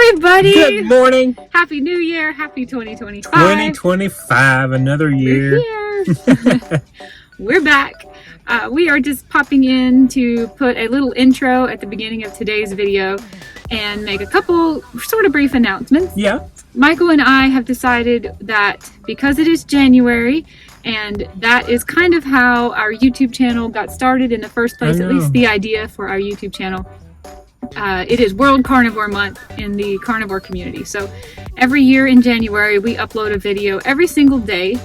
everybody. Good morning. Happy New Year. Happy 2025. 2025, another year. We're here. We're back. We are just popping in to put a little intro at the beginning of today's video and make a couple sort of brief announcements. Yeah. Michael and I have decided that because it is January, and that is kind of how our YouTube channel got started in the first place, at least the idea for our YouTube channel. It is World Carnivore Month in the carnivore community. So every year in January, we upload a video every single day.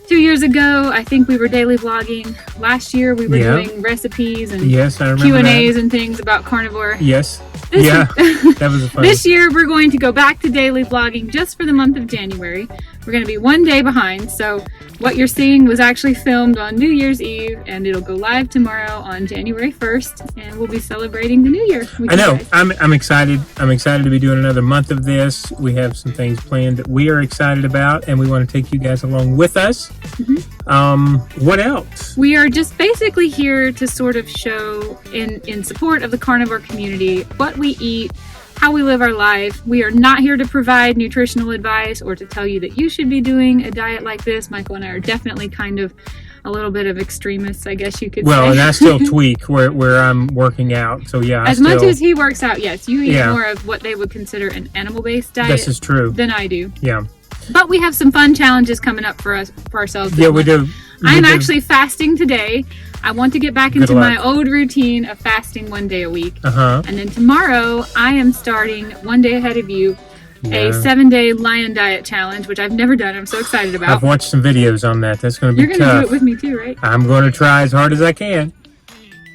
2 years ago, I think we were daily vlogging. Last year, we were doing recipes and Q&As and things about carnivore. Yes. That was fun. This year, we're going to go back to daily vlogging just for the month of January. We're going to be one day behind. So what you're seeing was actually filmed on New Year's Eve, and it'll go live tomorrow on January 1st, and we'll be celebrating the New Year with I know. you guys. I'm excited. I'm excited to be doing another month of this. We have some things planned that we are excited about, and we want to take you guys along with us. What else? We are just basically here to sort of show in support of the carnivore community what we eat, how we live our life. We are not here to provide nutritional advice or to tell you that you should be doing a diet like this. Michael and I are definitely kind of a little bit of extremists, I guess you could say. Well, and I still tweak where I'm working out. So yeah, as much as he works out, yes, you eat more of what they would consider an animal-based diet. This is true. Than I do. Yeah. But we have some fun challenges coming up for ourselves. Yeah, we do. I'm actually fasting today. I want to get back into my old routine of fasting one day a week. And then tomorrow, I am starting one day ahead of you, a 7-day lion diet challenge, which I've never done. I'm so excited about. I've watched some videos on that. That's going to be tough. You're going to do it with me too, right? I'm going to try as hard as I can.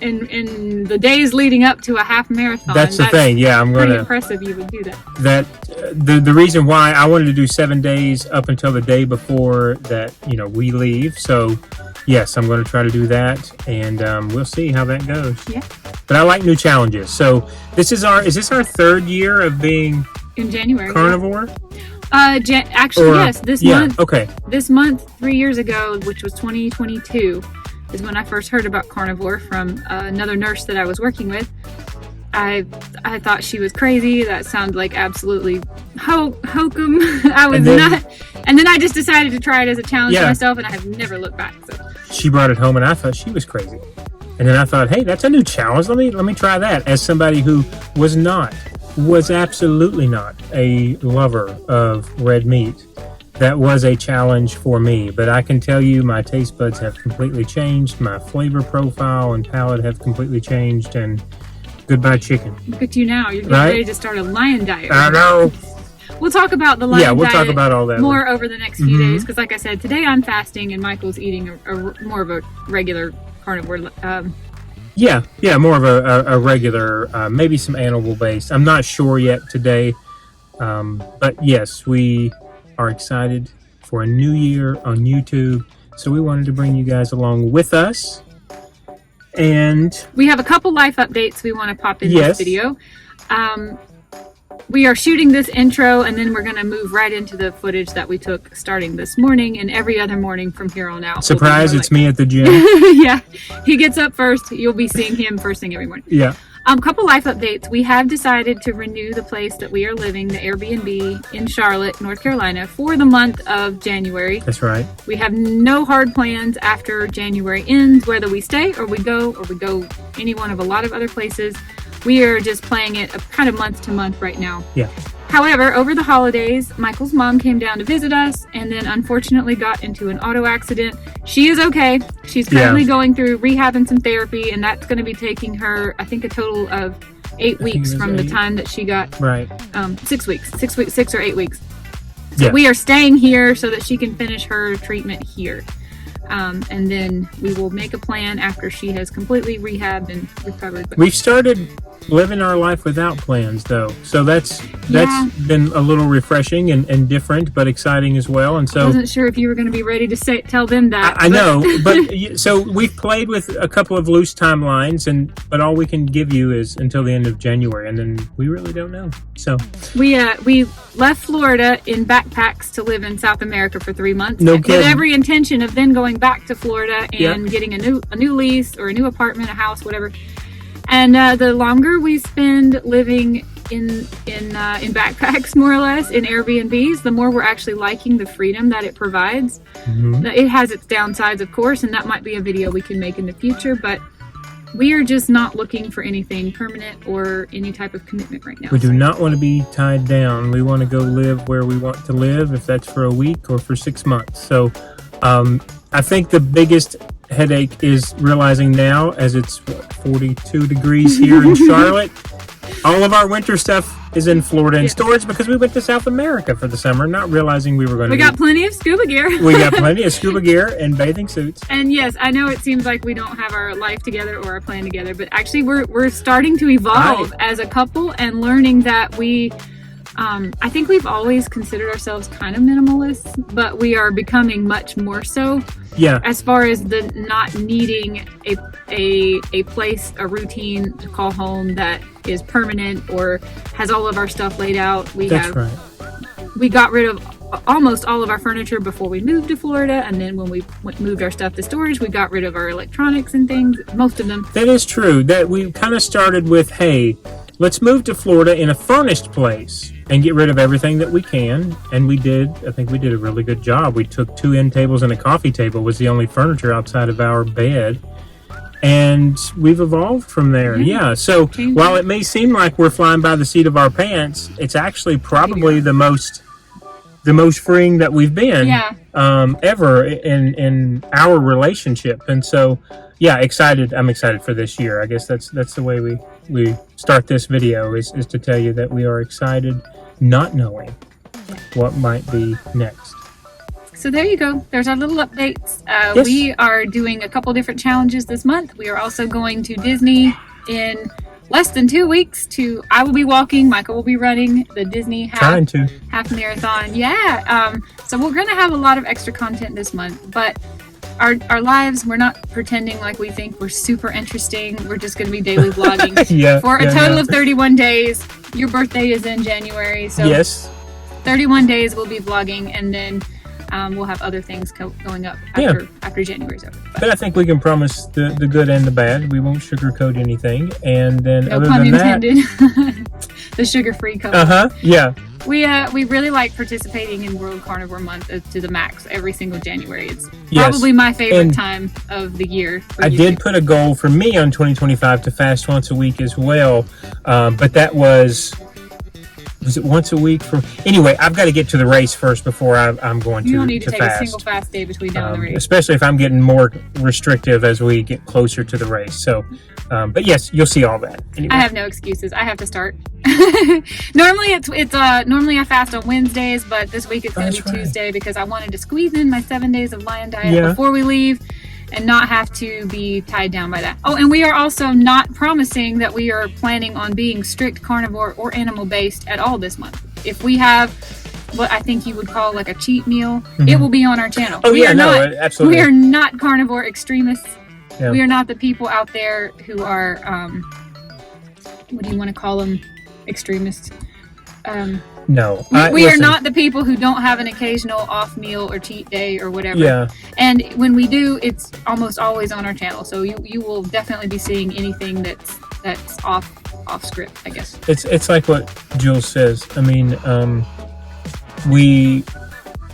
In the days leading up to a half marathon. That's the thing. Yeah, I'm going to. Pretty impressive you would do that. The reason why I wanted to do 7 days up until the day before that, we leave. So yes, I'm going to try to do that, and we'll see how that goes. Yeah. But I like new challenges. So is this our third year of being in January carnivore? Actually, yes. This month. Okay. This month, 3 years ago, which was 2022, is when I first heard about carnivore from another nurse that I was working with. I thought she was crazy. That sounded like absolutely hokum. I was not. And then I just decided to try it as a challenge myself, and I have never looked back. So she brought it home, and I thought she was crazy. And then I thought, hey, that's a new challenge. Let me try that. As somebody who was absolutely not a lover of red meat, that was a challenge for me. But I can tell you, my taste buds have completely changed. My flavor profile and palate have completely changed, and goodbye chicken. Look at you now. You're getting ready to start a lion diet. I know. We'll talk about the lion diet. Yeah, we'll talk about all that more over the next few days, because like I said, today I'm fasting and Michael's eating more of a regular carnivore. More of a regular, maybe some animal-based. I'm not sure yet today, but yes, we are excited for a new year on YouTube, so we wanted to bring you guys along with us. And we have a couple life updates we want to pop in this video. We are shooting this intro, and then we're going to move right into the footage that we took starting this morning and every other morning from here on out. Surprise, it's me at the gym. Yeah, he gets up first. You'll be seeing him first thing every morning. Yeah. Couple life updates. We have decided to renew the place that we are living, the Airbnb in Charlotte, North Carolina, for the month of January. That's right. We have no hard plans after January ends, whether we stay or we go any one of a lot of other places. We are just playing it kind of month to month right now. Yeah. However, over the holidays, Michael's mom came down to visit us and then unfortunately got into an auto accident. She is okay. She's currently going through rehab and some therapy, and that's going to be taking her, I think, a total of 8 weeks from the time that she got 6 weeks, 6 or 8 weeks. So we are staying here so that she can finish her treatment here. And then we will make a plan after she has completely rehabbed and recovered. We've started living our life without plans, though, so that's been a little refreshing and different, but exciting as well. And so I wasn't sure if you were going to be ready to tell them that. I know, but so we've played with a couple of loose timelines, but all we can give you is until the end of January, and then we really don't know. So we left Florida in backpacks to live in South America for 3 months, with every intention of then going back to Florida and getting a new lease or a new apartment, a house, whatever. And the longer we spend living in backpacks, more or less, in Airbnbs, the more we're actually liking the freedom that it provides. It has its downsides, of course, and that might be a video we can make in the future, but we are just not looking for anything permanent or any type of commitment right now. We do not want to be tied down. We want to go live where we want to live, if that's for a week or for 6 months. So I think the biggest headache is realizing now, as it's 42 degrees here in Charlotte, all of our winter stuff is in Florida in storage because we went to South America for the summer, not realizing we were going to. We got plenty of scuba gear. We got plenty of scuba gear and bathing suits. And yes, I know it seems like we don't have our life together or our plan together, but actually we're starting to evolve as a couple and learning that we. I think we've always considered ourselves kind of minimalists, but we are becoming much more so. Yeah. As far as the not needing a place, a routine to call home that is permanent or has all of our stuff laid out. We got rid of almost all of our furniture before we moved to Florida, and then when we moved our stuff to storage, we got rid of our electronics and things, most of them. That is true. That we kind of started with, hey, let's move to Florida in a furnished place and get rid of everything that we can. And we did. I think we did a really good job. We took 2 end tables and a coffee table was the only furniture outside of our bed. And we've evolved from there. Yeah. So while it may seem like we're flying by the seat of our pants, it's actually probably the most freeing that we've been ever in our relationship. And so, yeah, excited. I'm excited for this year. I guess that's the way we start this video is to tell you that we are excited, not knowing what might be next. So there you go. There's our little updates. We are doing a couple different challenges this month. We are also going to Disney in less than 2 weeks. I will be walking, Michael will be running the Disney half marathon. So we're going to have a lot of extra content this month, but our lives, we're not pretending like we think we're super interesting. We're just going to be daily vlogging for a total of 31 days. Your birthday is in January, so 31 days we'll be vlogging, and then we'll have other things going up after January's over. But I think we can promise the good and the bad. We won't sugarcoat anything. And then no other pun than intended. The sugar-free color. We really like participating in World Carnivore Month to the max every single January. It's probably my favorite time of the year. I did put a goal for me on 2025 to fast once a week as well. But that was it once a week? Anyway, I've got to get to the race first before I'm going to fast. You don't need to take a single fast day between now and the race. Especially if I'm getting more restrictive as we get closer to the race. So, but yes, you'll see all that. Anyway. I have no excuses. I have to start. Normally normally I fast on Wednesdays, but this week it's going to be Tuesday because I wanted to squeeze in my 7 days of lion diet before we leave and not have to be tied down by that. Oh, and we are also not promising that we are planning on being strict carnivore or animal based at all this month. If we have what I think you would call like a cheat meal, it will be on our channel. Absolutely. We are not carnivore extremists. Yeah. We are not the people out there who are, what do you want to call them? Extremists. No. We are not the people who don't have an occasional off meal or cheat day or whatever. Yeah. And when we do, it's almost always on our channel. So you will definitely be seeing anything that's off script, I guess. It's like what Jules says. I mean, we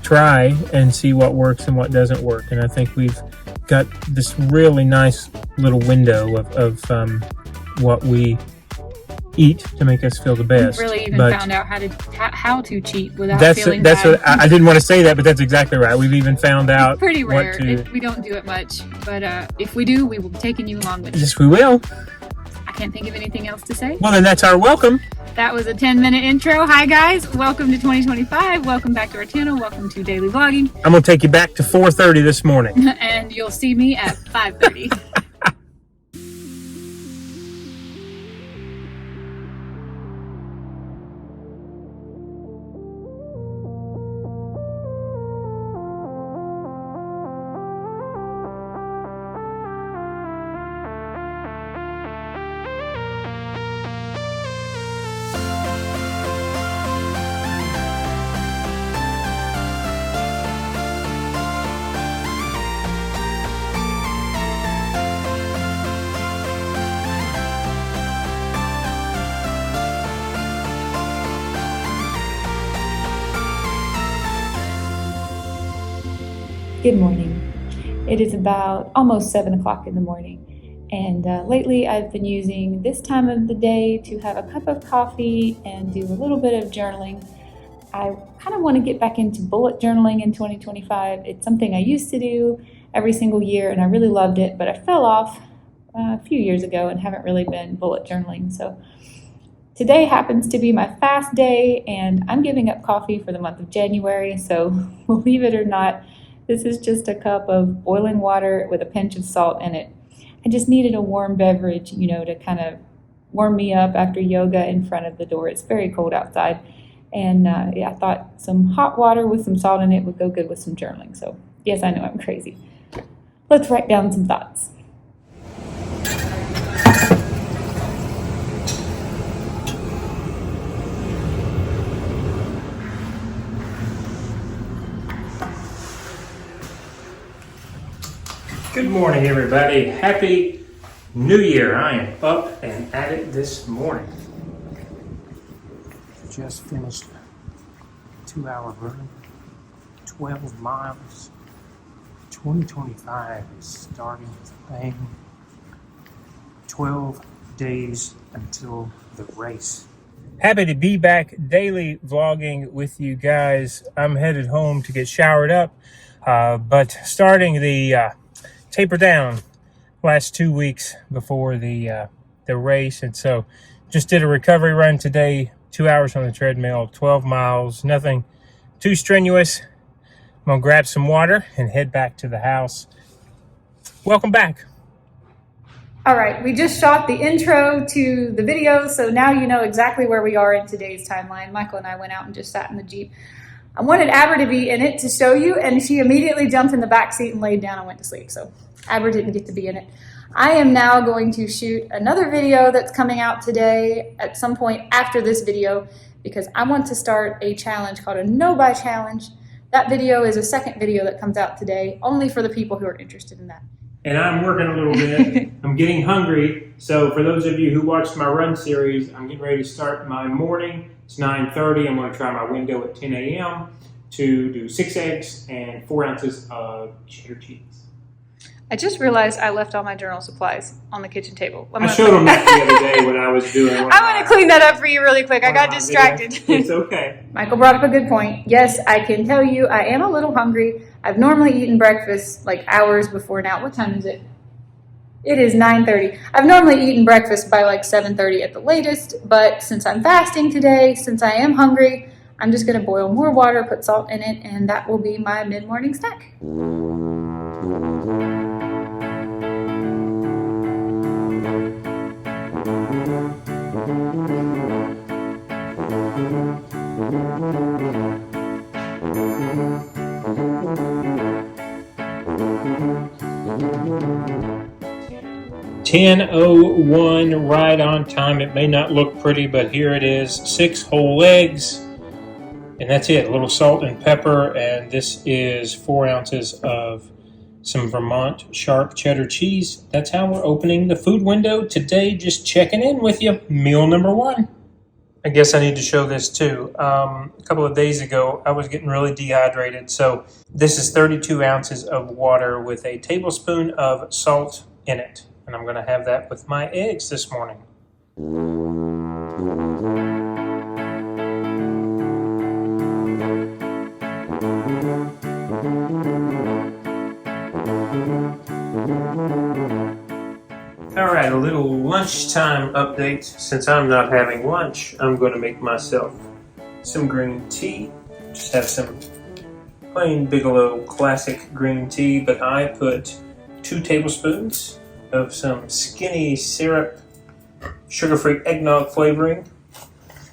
try and see what works and what doesn't work. And I think we've got this really nice little window of what we eat to make us feel the best. We really even found out how to cheat without feeling bad. What, I didn't want to say that, but that's exactly right. We've even found out. It's pretty rare. We don't do it much, but if we do, we will be taking you along with us. Yes, we will. I can't think of anything else to say. Well, then that's our welcome. That was a 10-minute intro. Hi, guys. Welcome to 2025. Welcome back to our channel. Welcome to Daily Vlogging. I'm going to take you back to 4:30 this morning. And you'll see me at 5:30. Good morning. It is about almost 7 o'clock in the morning. And lately I've been using this time of the day to have a cup of coffee and do a little bit of journaling. I kind of want to get back into bullet journaling in 2025. It's something I used to do every single year and I really loved it, but I fell off a few years ago and haven't really been bullet journaling. So today happens to be my fast day and I'm giving up coffee for the month of January. So believe it or not, this is just a cup of boiling water with a pinch of salt in it. I just needed a warm beverage, to kind of warm me up after yoga in front of the door. It's very cold outside. And I thought some hot water with some salt in it would go good with some journaling. So yes, I know I'm crazy. Let's write down some thoughts. Good morning, everybody. Happy New Year. I am up and at it this morning. Just finished a 2-hour run, 12 miles. 2025 is starting with a bang. 12 days until the race. Happy to be back daily vlogging with you guys. I'm headed home to get showered up, but starting the taper down last 2 weeks before the race, and so just did a recovery run today, 2 hours on the treadmill, 12 miles, nothing too strenuous. I'm gonna grab some water and head back to the house. Welcome back. All right, we just shot the intro to the video, so now you know exactly where we are in today's timeline. Michael and I went out and just sat in the Jeep. I wanted Aber to be in it to show you, and she immediately jumped in the back seat and laid down and went to sleep, so Aber didn't get to be in it. I am now going to shoot another video that's coming out today at some point after this video because I want to start a challenge called a no-buy challenge. That video is a second video that comes out today, only for the people who are interested in that. And I'm working a little bit. I'm getting hungry. So for those of you who watched my run series, I'm getting ready to start my morning. It's 9:30. I'm going to try my window at 10 a.m. to do 6 eggs and 4 ounces of cheddar cheese. I just realized I left all my journal supplies on the kitchen table. I showed them that the other day when I was doing one. I'm going to clean that up for you really quick. I got distracted. It's okay. Michael brought up a good point. Yes, I can tell you I am a little hungry. I've normally eaten breakfast like hours before now. What time is it? It is 9:30. I've normally eaten breakfast by like 7:30 at the latest, but since I'm fasting today, since I am hungry, I'm just going to boil more water, put salt in it, and that will be my mid-morning snack. (10:01) right on time. It may not look pretty, but here it is. 6 whole eggs, and that's it. A little salt and pepper, and this is 4 ounces of some Vermont sharp cheddar cheese. That's how we're opening the food window today. Just checking in with you. Meal number 1. I guess I need to show this too. A couple of days ago, I was getting really dehydrated. So this is 32 ounces of water with a tablespoon of salt in it. And I'm going to have that with my eggs this morning. All right, a little lunchtime update. Since I'm not having lunch, I'm going to make myself some green tea. Just have some plain Bigelow classic green tea, but I put 2 tablespoons of some skinny syrup, sugar-free eggnog flavoring.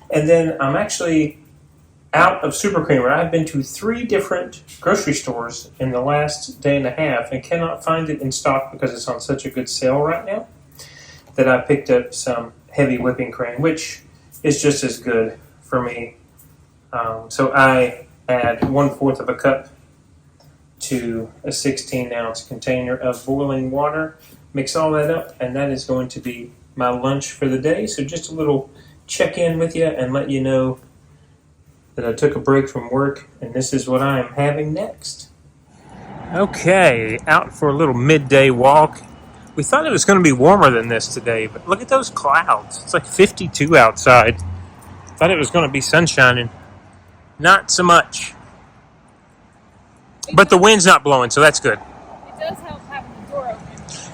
And then I'm actually out of super creamer. I've been to 3 different grocery stores in the last day and a half and cannot find it in stock because it's on such a good sale right now that I picked up some heavy whipping cream, which is just as good for me. So I add 1/4 of a cup to a 16-ounce container of boiling water. Mix all that up, and that is going to be my lunch for the day. So just a little check-in with you and let you know that I took a break from work, and this is what I am having next. Okay, out for a little midday walk. We thought it was going to be warmer than this today, but look at those clouds. It's like 52 outside. Thought it was going to be sunshining. Not so much. But the wind's not blowing, so that's good. It does help having the door open.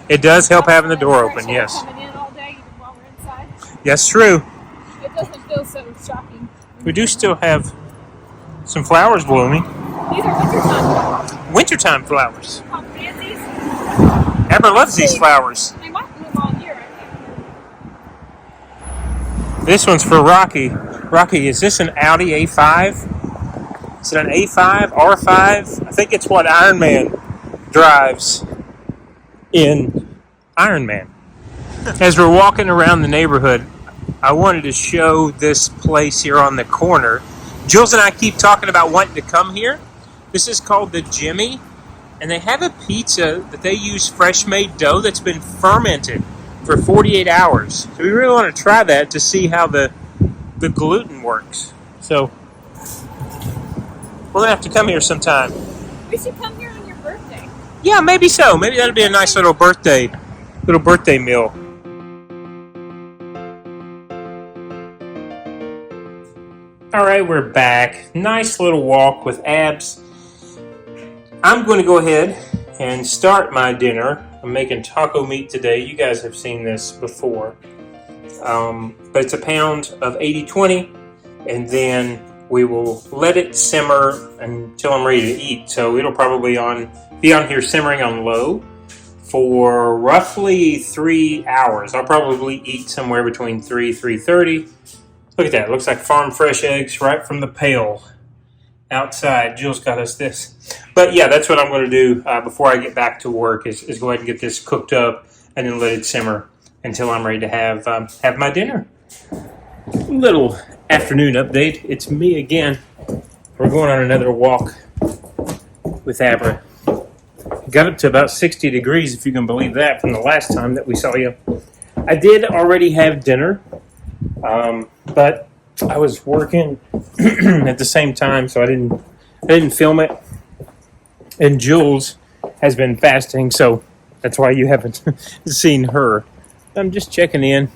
It does help having the door open, yes. Coming in all day, even while we're inside. Yes, true. It doesn't feel so shocking. We do still have some flowers blooming. These are wintertime flowers. Wintertime flowers. Called pansies. Amber loves these flowers. They might bloom all year, I think. This one's for Rocky. Rocky, is this an Audi A5? Is it an A5, R5? I think it's what Iron Man drives in Iron Man. As we're walking around the neighborhood, I wanted to show this place here on the corner. Jules and I keep talking about wanting to come here. This is called the Jimmy, and they have a pizza that they use fresh made dough that's been fermented for 48 hours. So we really want to try that to see how the gluten works. So we're gonna have to come here sometime. We should come here on your birthday. Yeah, maybe so. Maybe that'll be a nice little birthday meal. All right, we're back. Nice little walk with Abs. I'm going to go ahead and start my dinner. I'm making taco meat today. You guys have seen this before. But it's a pound of 80/20, and then we will let it simmer until I'm ready to eat. So it'll probably be on here simmering on low for roughly 3 hours. I'll probably eat somewhere between 3:30. Look at that. It looks like farm fresh eggs right from the pail outside. Jules got us this. But yeah, that's what I'm going to do before I get back to work is go ahead and get this cooked up and then let it simmer until I'm ready to have my dinner. Little afternoon update. It's me again. We're going on another walk with Abra. Got up to about 60 degrees, if you can believe that, from the last time that we saw you. I did already have dinner, but I was working at the same time, so I didn't film it. And Jules has been fasting, so that's why you haven't seen her. I'm just checking in.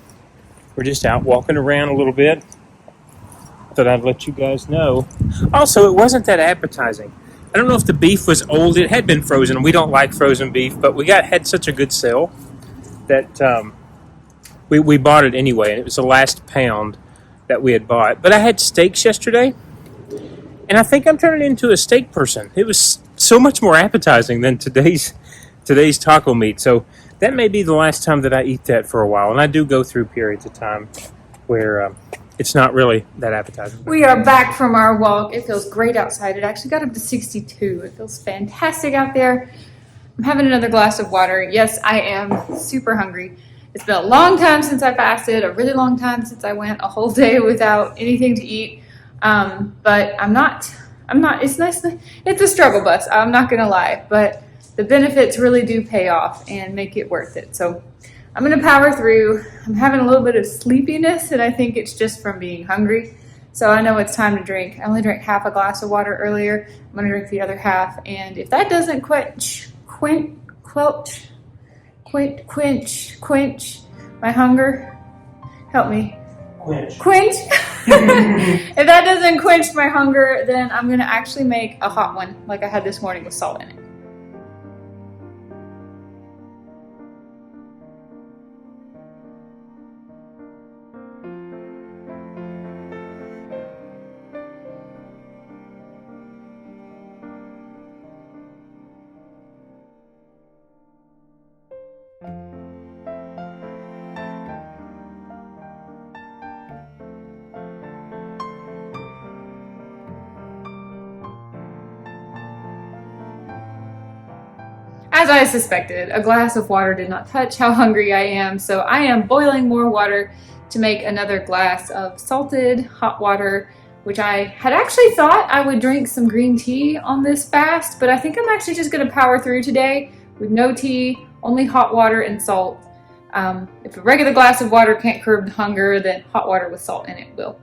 We're just out walking around a little bit. Thought I'd let you guys know. Also, it wasn't that appetizing. I don't know if the beef was old. It had been frozen. We don't like frozen beef, but we had such a good sale that we bought it anyway, and it was the last pound that we had bought. But I had steaks yesterday, and I think I'm turning into a steak person. It was so much more appetizing than today's taco meat. So that may be the last time that I eat that for a while. And I do go through periods of time where it's not really that appetizing. We are back from our walk. It feels great outside. It actually got up to 62. It feels fantastic out there. I'm having another glass of water. Yes, I am super hungry. It's been a long time since I fasted, a really long time since I went a whole day without anything to eat. But I'm not, it's nice. It's a struggle bus. I'm not going to lie, but the benefits really do pay off and make it worth it. So I'm going to power through. I'm having a little bit of sleepiness, and I think it's just from being hungry. So I know it's time to drink. I only drank half a glass of water earlier. I'm going to drink the other half. And if that doesn't quench my hunger, help me. Quench. If that doesn't quench my hunger, then I'm going to actually make a hot one like I had this morning with salt in it. As I suspected, a glass of water did not touch how hungry I am, so I am boiling more water to make another glass of salted hot water, which I had actually thought I would drink some green tea on this fast, but I think I'm actually just going to power through today with no tea, only hot water and salt. If a regular glass of water can't curb the hunger, then hot water with salt in it will.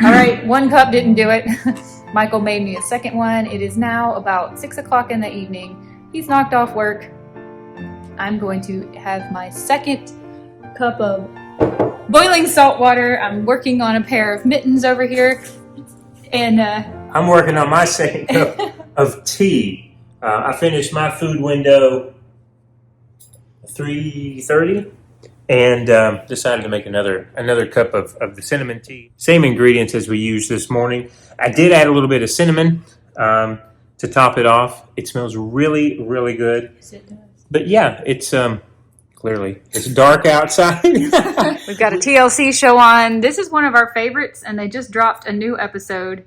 All right, 1 cup didn't do it. Michael made me a second one. It is now about 6 o'clock in the evening. He's knocked off work. I'm going to have my second cup of boiling salt water. I'm working on a pair of mittens over here. And I'm working on my second cup of tea. I finished my food window 3:30 and decided to make another cup of the cinnamon tea. Same ingredients as we used this morning. I did add a little bit of cinnamon to top it off. It smells really, really good. Yes, it does. But yeah, it's clearly it's dark outside. We've got a TLC show on. This is one of our favorites, and they just dropped a new episode.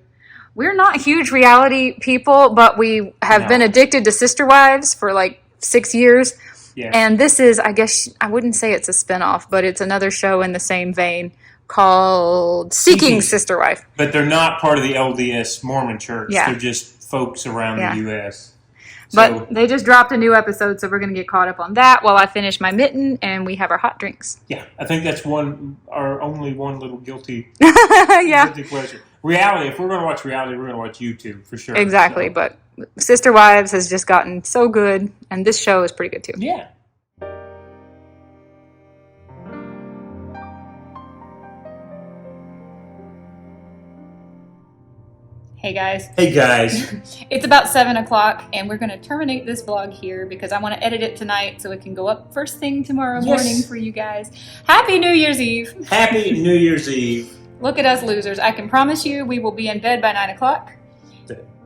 We're not huge reality people, but we have been addicted to Sister Wives for like 6 years. Yeah. And this is, I guess, I wouldn't say it's a spinoff, but it's another show in the same vein called Seeking Sister Wife. But they're not part of the LDS Mormon Church. Yeah. They're just folks around the U.S. But they just dropped a new episode, so we're going to get caught up on that while I finish my mitten and we have our hot drinks. Yeah, I think that's our only one little guilty pleasure. Reality, if we're going to watch reality, we're going to watch YouTube for sure. Exactly, but Sister Wives has just gotten so good, and this show is pretty good too. Yeah. Hey guys. Hey guys. It's about 7 o'clock, and we're going to terminate this vlog here because I want to edit it tonight so it can go up first thing tomorrow morning for you guys. Happy New Year's Eve. Happy New Year's Eve. Look at us losers. I can promise you we will be in bed by 9 o'clock.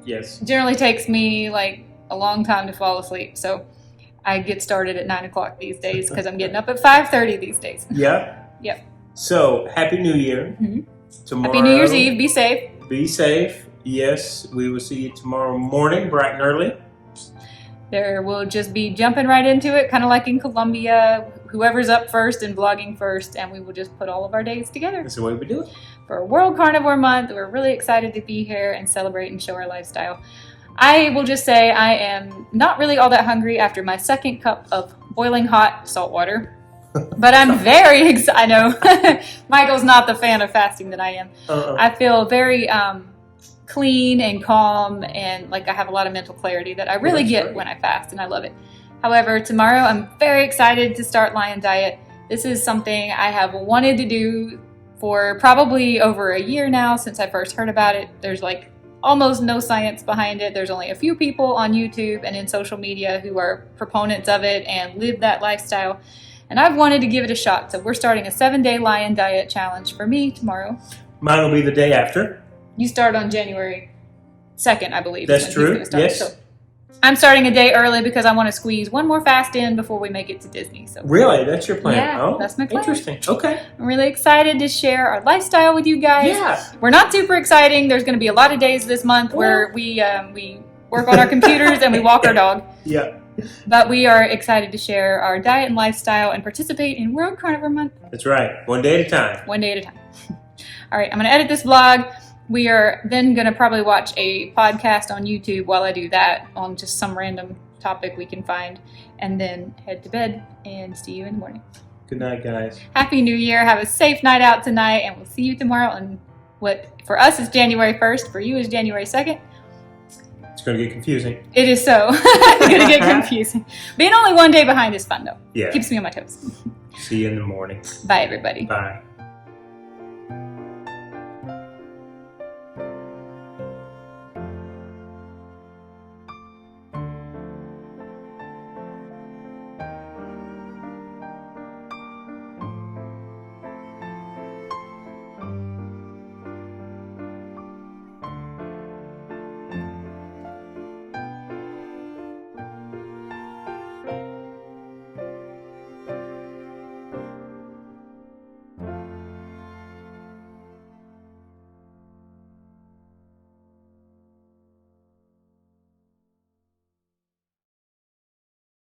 Yes. It generally takes me like a long time to fall asleep, so I get started at 9 o'clock these days because I'm getting up at 5:30 these days. Yep. Yep. So, Happy New Year. Mm-hmm. Tomorrow. Happy New Year's Eve. Be safe. Be safe. Yes, we will see you tomorrow morning, bright and early. There will just be jumping right into it, kind of like in Colombia. Whoever's up first and vlogging first, and we will just put all of our days together. That's the way we do it. For World Carnivore Month, we're really excited to be here and celebrate and show our lifestyle. I will just say I am not really all that hungry after my second cup of boiling hot salt water. But I'm very excited. I know Michael's not the fan of fasting that I am. I feel very clean and calm, and like I have a lot of mental clarity that I really get when I fast, and I love it. However, tomorrow I'm very excited to start Lion Diet. This is something I have wanted to do for probably over a year now since I first heard about it. There's like almost no science behind it. There's only a few people on YouTube and in social media who are proponents of it and live that lifestyle. And I've wanted to give it a shot. So we're starting a 7-day Lion Diet challenge for me tomorrow. Mine will be the day after. You start on January 2nd, I believe. That's true, yes. So I'm starting a day early because I want to squeeze one more fast in before we make it to Disney. So really? That's your plan? Yeah, oh, that's my plan. Interesting. Okay. I'm really excited to share our lifestyle with you guys. Yeah. We're not super exciting. There's going to be a lot of days this month where we work on our computers and we walk our dog. Yeah. But we are excited to share our diet and lifestyle and participate in World Carnivore Month. That's right. One day at a time. One day at a time. All right, I'm going to edit this vlog. We are then going to probably watch a podcast on YouTube while I do that on just some random topic we can find, and then head to bed and see you in the morning. Good night, guys. Happy New Year. Have a safe night out tonight, and we'll see you tomorrow on what for us is January 1st, for you is January 2nd. It's going to get confusing. It is so. It's going to get confusing. Being only one day behind is fun, though. Yeah. Keeps me on my toes. See you in the morning. Bye, everybody. Bye.